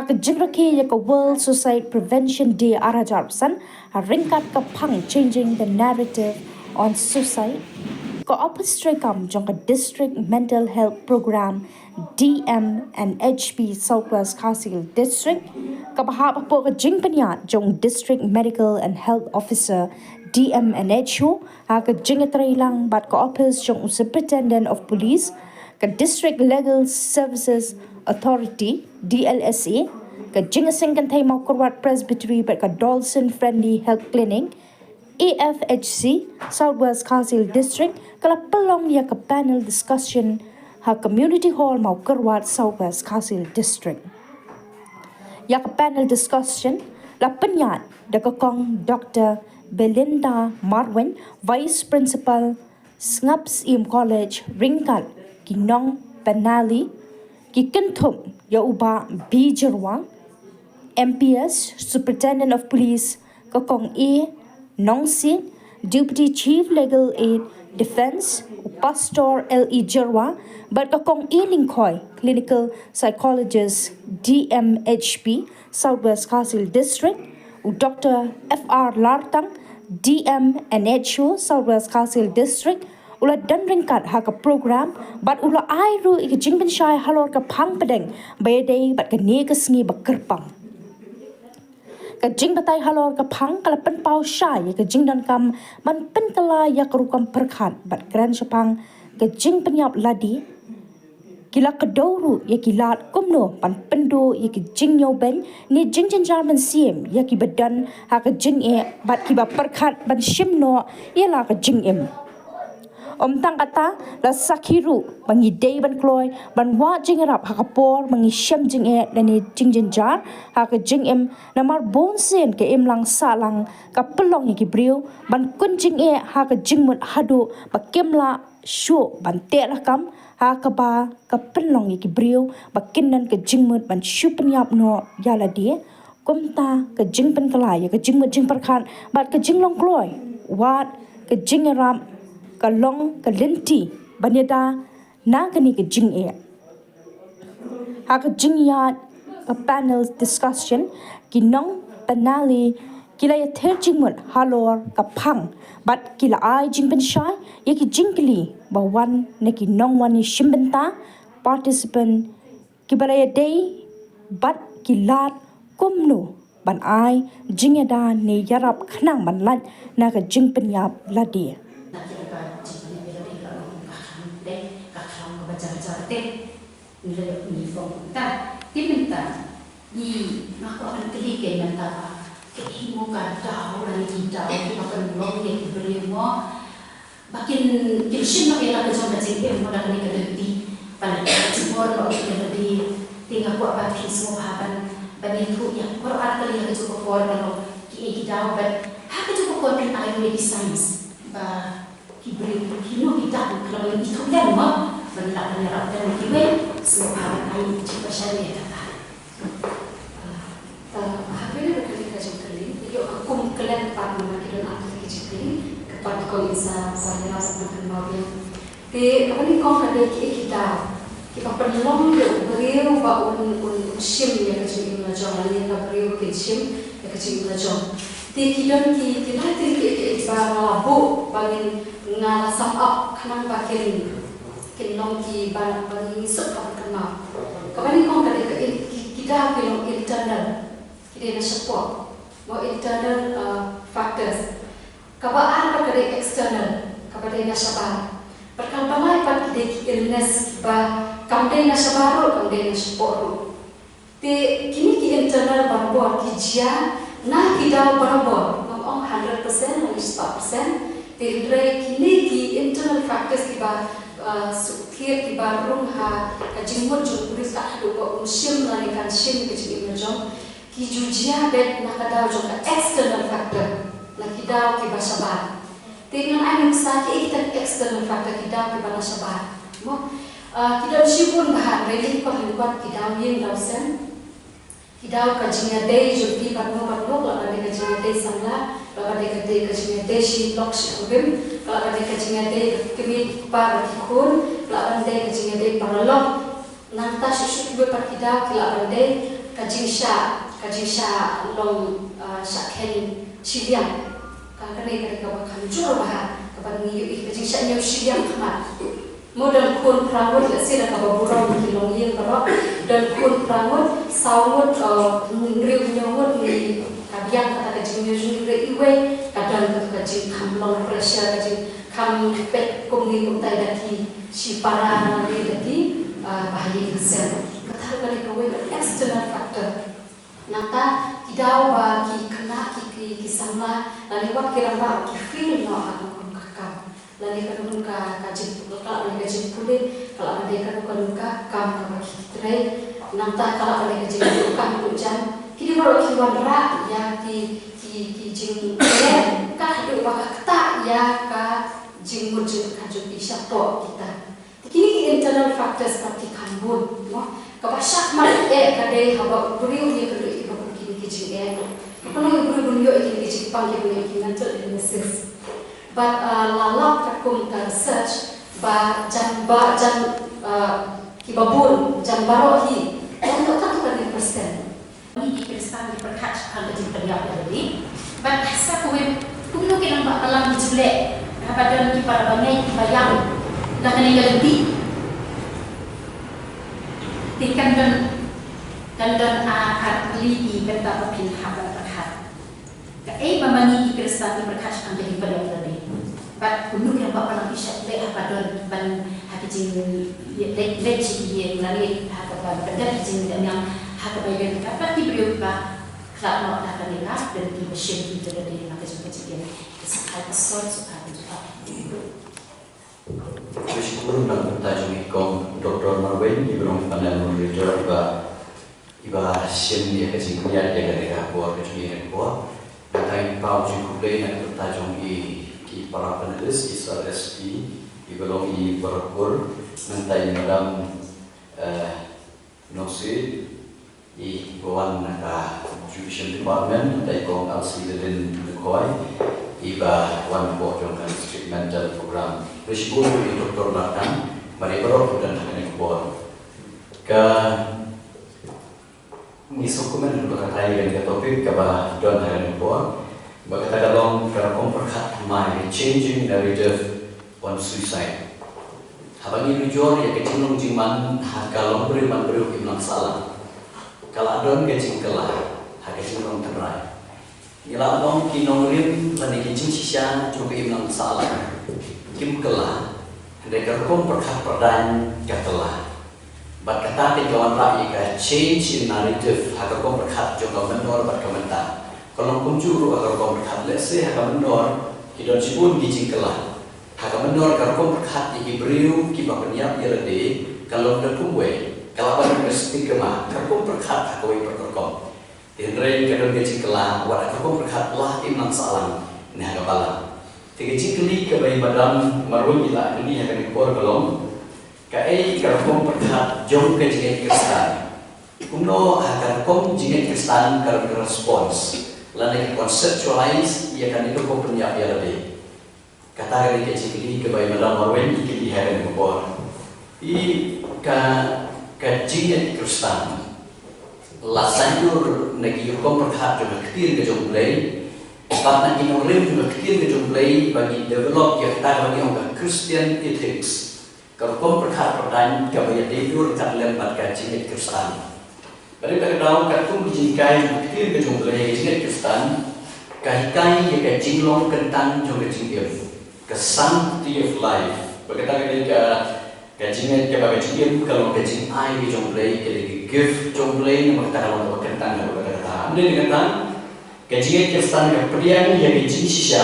Hak jingraki yaka World Suicide Prevention Day arajarsan ringkat kapang changing the narrative on suicide. Ko-opustrekam jangka District Mental Health Program DM and HP Southwest Kasil District. Kabahap po ka jingpanya jong District Medical and Health Officer DM and HO. Hak jingatray lang bat ko-opus jong Superintendent of Police. Ka District Legal Services Authority DLSA ka jingasing kantay Maukurwat Presbytery but ka Dawson Friendly Health Clinic AFHC Southwest Kasil District kala pelong ya ka panel discussion ha Community Hall Maukurwat Southwest Kasil District ya ka panel discussion la penyat dakakong Dr. Belinda Marwin Vice Principal Snaps College Ringkat Kinong Penali Kikentum Yauba Bijerwang MPS Superintendent of Police Kakong A Nongsi Deputy Chief Legal Aid Defense Pastor L.E. Jerwa but Kakong A Lingkoy Clinical Psychologist DMHP Southwest Kasil District Dr. F.R. Lartang DM NHO Southwest Kasil District ula dan ringkat ha ka program bat ula ai ru ik jingben shai halor ka phang pedeng bayday bat ka ne ka sngi ba kerpang ka jing batai halor ka phang kala pen pau shai ka jing dan kam man pen kala ya ka rukam perkhat bat kran shapang ka jing penyap ladi kila ka doru ya kilat kumno pan pendo ya ki jing yo ben ni jing jing jarman siem ya ki badan ha ka jing e bat ki ba perkhat ban shimno ya la ka jing em tang kata la sakiru bangi day ban kloy ban wa jing rap hakapor bangi syam jing e dan ni jing jing jar ha ka jing em namar bon sen ke em lang sa lang ka pelong ki briu ban kun jing e ha ka jing mut hadu ba kemla shu ban te rakam ha ka ba ka pelong ki briu ba kinnan ka jing mut ban shu penyap no yala dia kumta ka jing pen kalai ka jing mut jing perkhan bat ka jing long kloy wat ka jing ram kalong kalenti banyada na kani ka jing e ha ka jing ya a panel discussion kinong panali kila ya ther jing mut halor ka phang bat kila ai jing ben shai ya ki jing kili bawan ne ki nong wani shimbenta participant ki baraya day bat kilat kumno ban ai jing da ne yarap khnang ban lat na ka jing pen yap ladi nilai uniform ta timinta I mako an kelike nanta ke imo ka tahu la ni tahu makan blog ye beri mo makin kishin makela ke jomba jengke mo dak ni kadenti pada cumor lo ke di tinggal ko apa kismo haban bani tu ya Quran kali ke cukup for lo ki tahu ban ha ke cukup ko kan ayo di science ba ki beri kino kita kalau itu kan mo benda penyerap dan kiwe semua ai cukup syariah kata habis berkali kali yo aku kalian part nama kita nak kecil kepada kau insan saya rasa makan mobil te apa ni kau kada kita perlu beriu ba un shim ya kecil na jom ni na beriu kecil ya kecil na jom te kita ba labu bagi ngala sum up kanang bakin kinong ki barang bagi sok kenal. Kapan kau kada kita pilih internal, kita nak support, mau internal factors. Kapan apa kada external, kapan nak sabar. Perkara apa kita illness ba, kapan nak sabar, kapan nak support. Te kini ki internal barbor ki jia, na kita barbor, ngomong 100% atau 100%. Te kini ki internal factors kita sukir di barung ha kajimur jumpuris tak ada kok musim lani kan sim kecil imajong ki jujia bet nakadau jong external factor la kidau ki basabar dengan anim sakit kita external factor kidau ki basabar mo kidau sipun bahan ready ko libat kidau yin lausen kidau kajinga dei jukti patno la ada kajinga dei sangla la ada kajinga dei shi lok shi ubim kalau ada kecingnya deh kami para tikun, kalau ada kecingnya deh para lom, nanti susu juga perkida kalau ada kajing sha long sha ken chiliang ka ne ka kan juro ba ka ban ni kajing sha nyu chiliang kama modal kun prangot la sira ka burong ki long yin ba dan kun prangot sawot ngriu nyawot ni kabiang kata kajing nyu jung re iwe kadang kajing kam long pressure kajing kam pet kumni kumtai dati si para ni dati bahaya sel kata kali kawe external factor nata tidau ba ki kena ki samla lani wat kira ba ki feel no aku kakam lani kan ka kajing kalau lani kajing kulit kalau ada kan kam ka ki trai nata kalau lani kajing kan hujan kini baru ki wandra ya ki jing ka hidup ba kata ya ka jing mujud kajung isya to kita kini internal factors seperti kambun kabasyak mat kade haba buriu ni kedu iba kini kicing kalau buriu yo kini kicing panggil ni mental illnesses but lalap takum ka research ba jan kibabun jan barohi dan tak kan persen ni Kristan diperkat kan jadi terlihat tadi but sa kuwi kuno kinang ba alam dijule badan ki para bangai bayang la kani galenti tikan dan akli beta pin haba berkat ka mamani ki Kristan berkat ang jadi pada tadi bat kuno yang ba palang isya le badan ban hakijing le chi lari hakaban benda kijing yang hakaban dapat diberi ba kalau nak akan lihat dan di mesin kita dari nak kejadian sesuatu soal Bersyukur dan bertajung ikon Dr. Marwen Ibrahim Pandai Murido iba sim dia kesimpulan dia dari kapur kejadian kapur dan pau cukup dan bertajung i para penulis Israel SP ibelong i berkur nanti dalam nosi i bawan naka Judicial Department nanti kong Alsidin Lekoi iba wan bojong dan strict mental program bersyukur di Dr. Bahkan mari berdoa dan hendak buat ke misukumen untuk kata yang topik ke bah don hendak buat bagaimana dalam kerana perkat my changing narrative on suicide habang jujur ya kecilung jiman kalau beriman imam salah kalau adon kecil kelah kecilung terai Ila dong kinongrim lani kicing sisa juga imam salah kim kelah mereka kom perkat perdan katalah bat kata kawan rakyat ka change in narrative agar kom perkat juga menor bat komentar kalau kom juru agar kom perkat lese agar menor kidon sibun kicing kelah agar menor agar kom perkat ibriu kiba penyiap yerede kalau dah kumwe kalau ada mesti kemah agar kom perkat akoi perkom Indrai kadang gaji kelah, wadah kau berkat lah imam salam ini agak balam. Tiga cikli kebayi badan marun ila ini akan dikor belum. Kai kalau kau berkat jom ke jingat Kristan. Kuno akan kau jingat Kristan kalau respons. Lalu conceptualize ia akan itu kau penyiap ya lebih. Kata kali ke cikli kebayi badan marun ikili akan dikor. I ka jingat Kristan. Lasanjur nagi hukum perkat juga kecil ke jumlah, karena inongrim juga kecil ke jumlah bagi develop yang kita bagi orang Christian ethics. Kalau hukum perkat perdan kebaya tidur kan lembat kaji Kristen. Pada tahu katung dijingkai kecil ke jumlah jingat Kristen, kahikai yang kaji long kentang juga jingat ke sanctity of life. Bagaimana kajian kebagai kajian kalau kajian ai di jumlah ke give jomblay yang berkata kalau berkentang kalau berkata anda dikatakan kajian Kristen kemudian yang jing sisa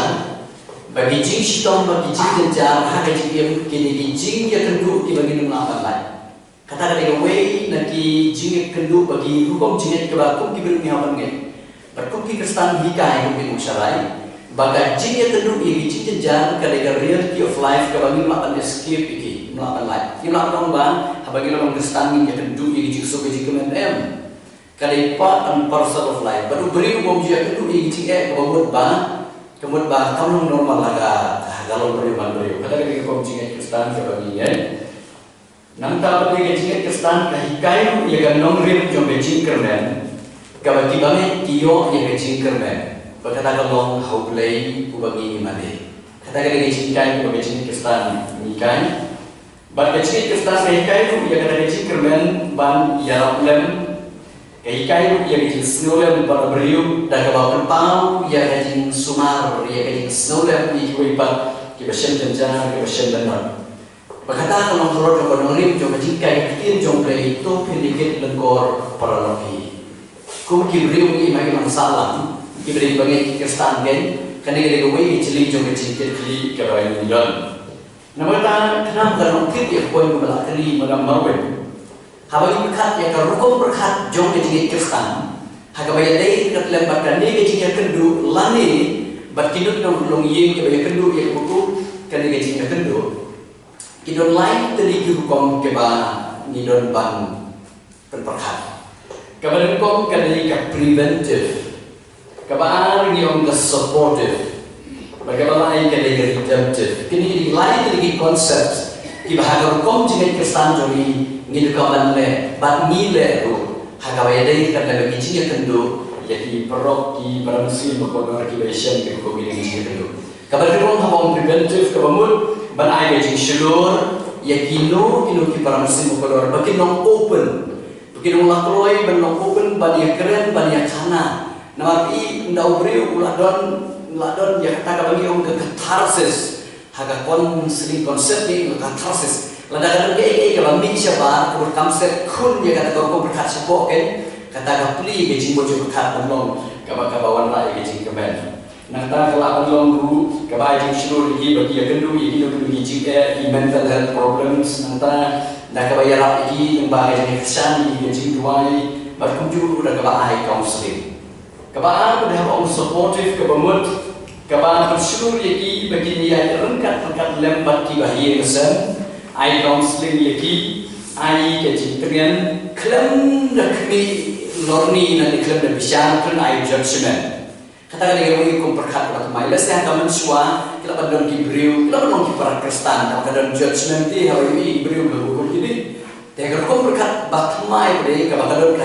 bagi jing sitom bagi jing jenjar hak kajian kini jing yang kenduk dibagi melakukan lain kata ketika way nanti jing kenduk bagi hukum jing kebakum diberi hawan ngai berkum Kristen hikai hukum syarai bagi jing yang kenduk ini jing jenjar ketika reality of life kebagi melakukan escape ini melakukan lain ini melakukan bang bagi orang Kristen yang kedua yang jikso bagi kemenem kali part and parcel of life baru beri umum dia kedua yang jikso kemudian kamu normal laga kalau beri kata ketika kamu jikso Kristen sebagainya nanti bagi jikso Kristen kahikai yang nongrim jom bejing kermen Kabagi bangi tiyo yang kecil kermen. Berkata kalau hau play ubagi ni made. Kata kali kecil kan ubagi kecil Kristen nikai. Ban kecil Kristen nikai tu yang kata kecil kermen ban yarap lem. Kai yang kecil snolem ban beriu dah kabau pau yang kecil sumar yang kecil snolem ni kuipat kibasem janjana kibasem benar. Berkata kalau turut ke penurim jom jingkai kitin jom play itu pendikit lenggor para nabi. Kum kibriu ni magi masalah kibri bagi Kristen kan kena kita kawai cili jom jingkai kli kabai nilan. Nama ta kenapa kalau kita yang poin melakari malam habang berkat yang karukom berkat jom jingkai Kristen hakabai dai kat lembakan ni jingkai kendu lani bat kinut long yin kabai kendu yang buku kena jingkai kendu kidon lain tadi hukum keba nidon ban perperkat. Kabar hukum kadai ka preventive. Kabar ni on the supportive. Bagaimana lain kadai redemptive. Kini lain tadi konsep kiba hukum jika Kristen joni ngidu kaban le ban nile ru hagawai dai kadai bagi jinya kendu jadi perok ki baramsi makodor ki besem ke hukum ini jinya kendu. Kabar hukum habang preventive kabamut ban ai bejing shulur yakino ki para muslim kolor bakin nong open bakin nong lakloi ban nong open ban ya keren ban ya kana namapi ndau breu ladon ya kata bagi om ke catharsis haga konsep ni catharsis ladakan ke bambi siapa kur kamset kun ya kata kau berkat siapa kan kata kapli ke jimbo jo berkat nong kabawan rai ke jing kemen Nanta kalau belum guru, kebaik seluruh lagi bagi yang kedua, ini lebih jika mental health problems. Nanta dah kebaik lagi yang bagai jenis kesan, yang jenis duai, berkunjung dah kebaik counseling. Kebaik dah orang supportive, kebamut, kebaik seluruh lagi bagi dia rengkat lembat kibahir kesan, ai counseling lagi, ai kejitrian, klaim dah kini lorni nanti klaim dah bisa, klaim ai judgement. Kata dengan hukum perkat pada mai lesnya kamen sua kita pada kibriu kita pada para Kristen kalau kadang judgement di hari ini kibriu berhukum ini dengan hukum perkat batmai pada kadang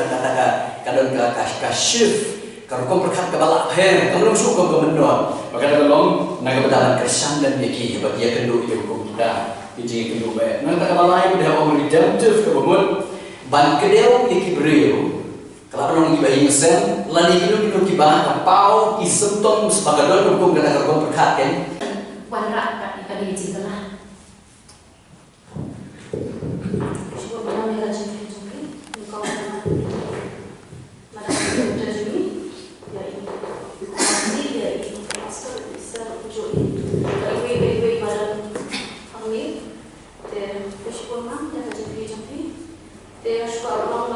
kadang kasih kalau hukum perkat kebalak her kalau suka kemendon maka dalam naga betalan Kristen dan yaki bagi yang kedua hukum kita izin kedua baik naga kebalai pada orang redemptive kebangun ban kedeu kibriu kalau orang ibahi mesen, lani minum kibah kapau isentong sebagai hukum dan hukum berkat kan? Wanrak kat di cintalah. Cuba mana mereka jumpa, kau mana terjadi? Ya ini, ini ya ini, master bisa ujung ini. Kalau ibu pada kami, cuba mana mereka jumpa, suka orang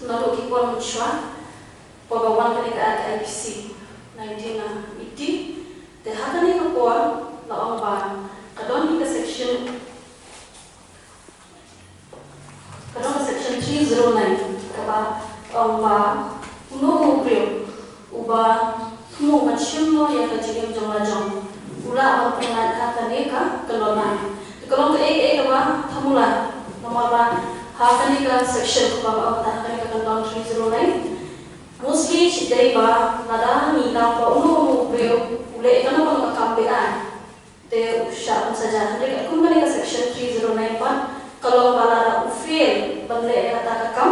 lalu kipon shwa pagawan kani ka IPC 1980 te hakani ka por la ong ba kadon ka section 309 ka ba ong ba uno ubrio uba tumo machim no ya ka jigem jong la jong ula ong pengat hakani ka kalona kalon ka ka ba thamula nomor ba hakani ka section ko ba hakani ka kandang 309 mostly chidai ba nada ni na pa uno breu ule kana pa makambean te usha saja hakani ka kumbani ka section 309 pa kalau balara ufil bangle kata ka kam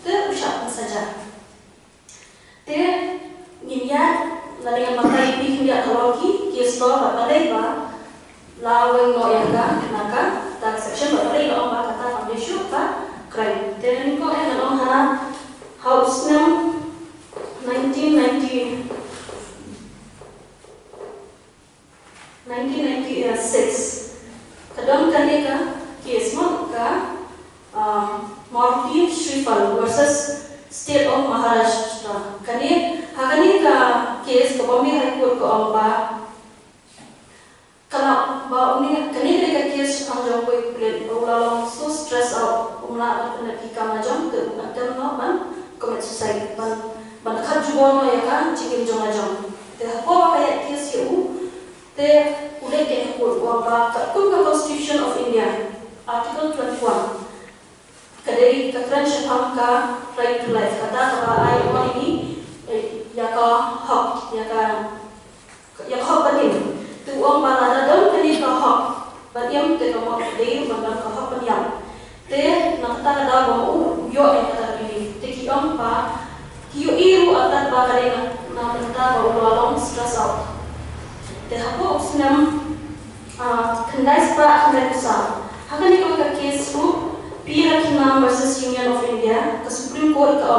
te usha saja te niya nalaya makai pi niya kaloki kisto ba balai ba laweng no yaga naka tak section ba balai no ba kata foundation pa crime then ko ay nalong ha house name 1996 kadang kali ka case mo ka Maruti Shrifal versus State of Maharashtra kani hakani ka case ko Bombay High Court ko ang ba kana ba uni kani ka case ang jong ko plan ulalong so stress out umla na kika majong ke atam no ban commit suicide ban khat jubo no ya kan chikim jong ajong te ko ba kaya case yu te ule ke ko ba ka Constitution of India article 21 kadai katran syafam ka right to life kata kaba ai orang ini ya ka hak ya hak panim tu orang balada don kani ka hak patiam te ka mak dei bandang ka hak patiam te nakata kada ba yo kata ini te ki om pa ki iru atat ba kare na kata ba ulalong stress out te hapo usnam kendai pa kendai kusal hakani ka case tu Pira Kina versus Union of India ke Supreme Court ke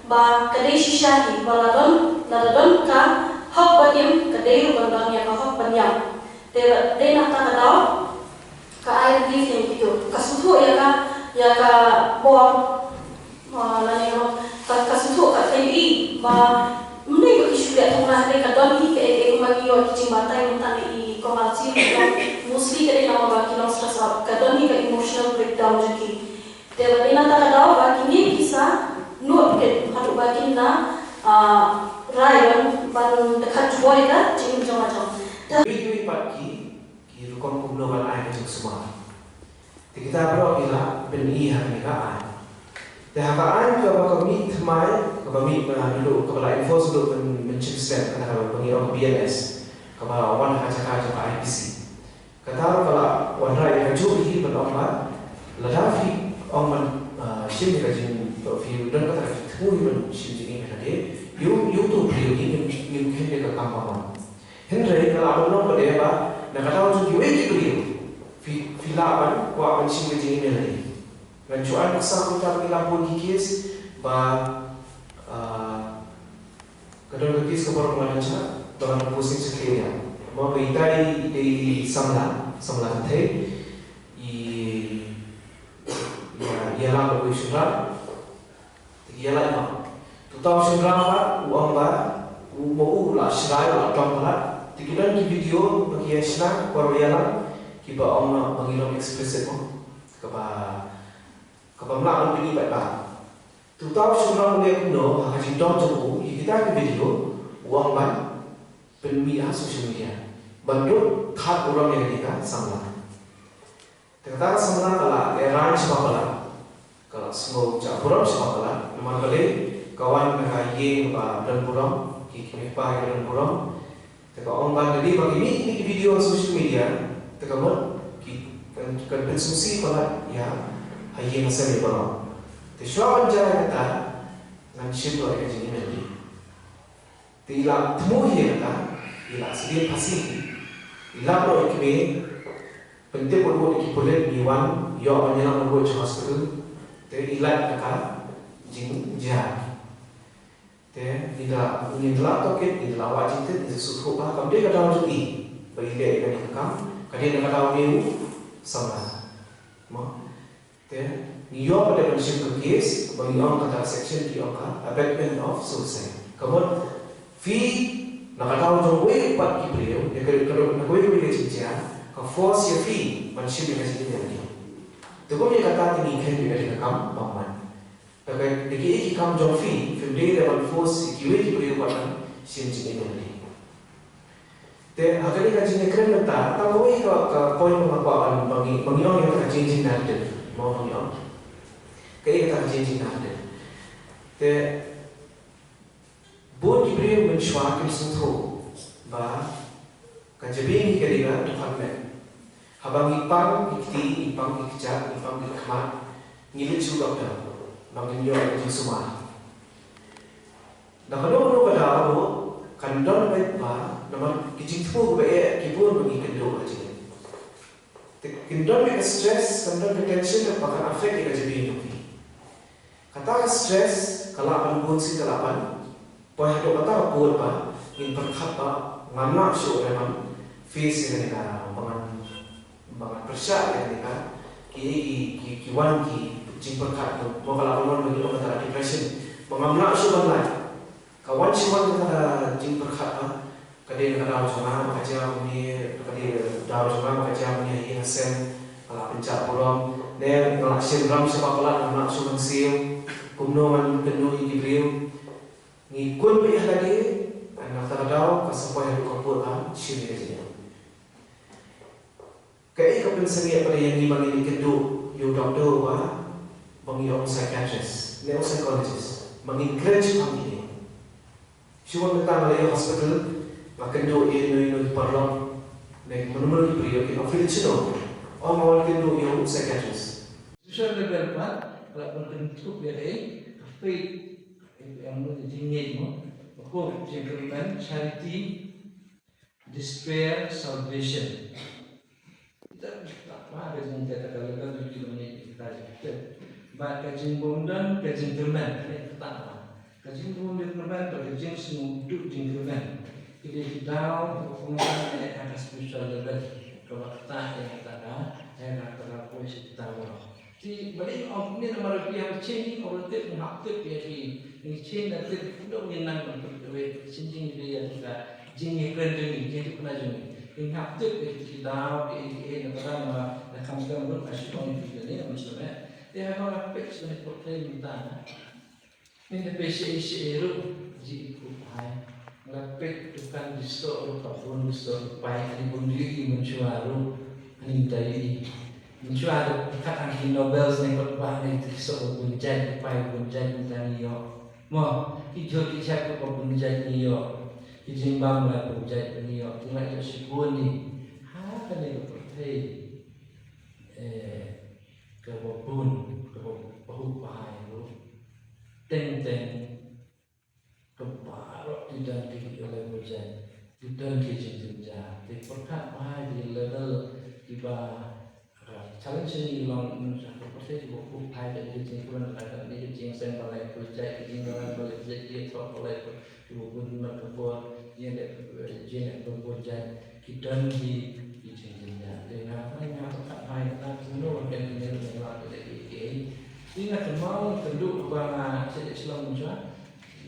ba kadai shishahi baladon ladon ka hak banyam kadai rubandang ya ka hak banyam te nak ta kadau ka air di yang gitu kasutu ya ka bor lani ro kasutu ka TI ba mending isu ya tunglah ka don hi ke magiyo cimbatai mentang I komersi mostly kadai nama ba kilong stress ka don hi ka emotional breakdown jadi Dewa ina tak ada bagi kisah nur ke hadu bagi na rayon ban dekat boy dah cing macam. Video pagi rukun kumpulan air macam semua. Kita perlu kira beni hari kaan. Kaan kalau kami temai kami dulu kalau info sudah menciptakan kata pengiram BNS kalau wan kaca IPC. Kata kalau wan rakyat juri berlomba ladafi orang sini kajian film dan kata itu yang sini ini ada YouTube video ini mungkin dia kampangan. Henry kalau orang pada apa nak kata orang tu video filapan kuat sini kajian ini ada. Dan cuaca besar kita filapun kikis bah kadang kikis kepada orang macam dengan pusing sekalian. Mau beritai di samlan teh. Ialah bagi surat, ialah apa? Tu tahu surat apa? Uang ba, mau lah serai lah tempat. Tikiran di video bagi esna, baru ialah kita orang mengirim eksplisit mo, kapa melakukan ini baik baik. Tu tahu surat dia kuno, haji dom jauh, kita di video uang ba, penmedia sosial media, bantu thak orang yang kita samlan. Kata samlan kalau era sebab kalau kalau semua cak puram sebab kalau memang boleh kawan mereka ye dan puram kini pa dan puram teka orang bagi bagi ini video sosial media teka mon kan konsumsi pada ya haye masih puram tesuan jalan kita nan siapa yang jadi nanti tiada temu ye kita tiada sedih pasti tiada pro ikme penting perlu dikipulet diwan yo menyelam perlu hospital te ilat dekat jing jah te tidak menilai toket tidak wajib te sesuatu apa kamu dia kata wajib bagi dia ikan ikam kadang dia kata wajib sama ma te niyo pada prinsip kes bagi orang kata section di orang abatement of suicide kamu fee nak kata wajib pat kibriyo dia kalau nak wajib dia cincin ka force ya fee prinsip dia kasih dia Tukar dia kata ini kan juga dengan kamu paman. Tapi deki kam jofi, film dia dapat force kiwe kiwe buatan siapa ini nanti. Te agar dia kajian keren letak, tahu ini ke poin mengapakan bagi orang yang kajian nanti mau orang. Kaya kata kajian nanti. Te buat kiwe mencuakin sentuh, bah kajian ini kira Tuhan men. Habang ipang ikti, ipang ikjak, ipang ikmat, ngilit juga dah, bangin yo itu semua. Dah kalau pada aku, kandang baik bah, nama kicikku baik kibun bagi kandang aja. Kandang baik stress, kandang baik tension, bahkan afek kita jadi hidup. Kata stress, kalau akan buat si kelapan, boleh ada kata buat bah, in perkat bah, ngamak show memang face ini kan, bangan persya ya kan ki wan ki jing berkat tu mau kalau orang bagi orang kata depression mengamnak suban lain kawan siwan kata jing berkat kadang kata sama macam ni kadang dah sama macam ni yang sen kalau pencak pulang dan ngelasin ram sebab pelan nak suban siu kumno man penuh di beliau ngikut bayar lagi anak terdau kesempat yang kapur sini aja Kaya ikaw pinasangya pada yang ibang ini kendo yung doktor ba orang psychiatrist, neuropsychologist, mengencourage kami ini. Cuma tentang lagi hospital, makan do ini perlu, nek menurut beliau kita feel cino, orang awal kita do yang psychiatrist. Social level kalau berbentuk dari faith yang menjadi hope, gentleman, charity, despair, salvation. Kita tak ada yang kita katakan itu kita kajing bondan, kajing gentleman, ini pertama. Kajing bondan gentleman, kajing semua duduk gentleman. Jadi kita pengurangan ada spiritual level. Kalau kita yang katakan, yang katakan polisi kita Di balik ni nama dia change orang tu menghapus dia di change nanti tidak menang untuk changing dia juga jingga keren ni jadi pernah jadi menghapus dia kita di negara nak kamu pun masih orang itu ni maksudnya dia kalau pek sebenarnya portray minta ini PCC itu jadi kupai ngapek tukang distro apapun distro pai ani bundi mencuaru ani dari mencuaru kat angin Nobel seneng kupai ni kisah bunjai kupai bunjai bunjai yo mo hijau hijau kupai bunjai yo hijimbang lah bunjai yo tengah itu sikun ni ha kan ni kupai kebun pai tu teng keparok tidak di oleh hujan tidak di jenjang di perkat pai di level tiba challenge ni long seperti buku pai dan jenjang pun ada di jenjang sen balai hujan jenjang balai jadi top balai buku nak kebuat yang jenjang berhujan kita di jenjang dengan apa yang perkat pai tak semua dan ini adalah dari ini nak mau tenduk bang sedek Islam muncul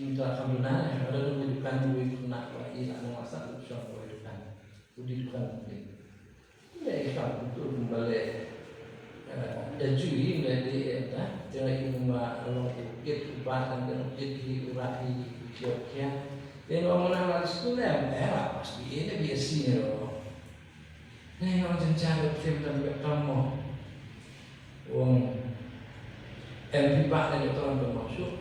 minta alhamdulillah ada kehidupan duit nak lagi nak masa usaha kehidupan kehidupan ini kita untuk kembali dan jui dari jangan cuma orang ukit bahkan dan ukit di urahi Jogja dan orang orang sekolah pasti ini biasa ni orang jenjang tim dan kamu orang MP Pak dan orang bermaksud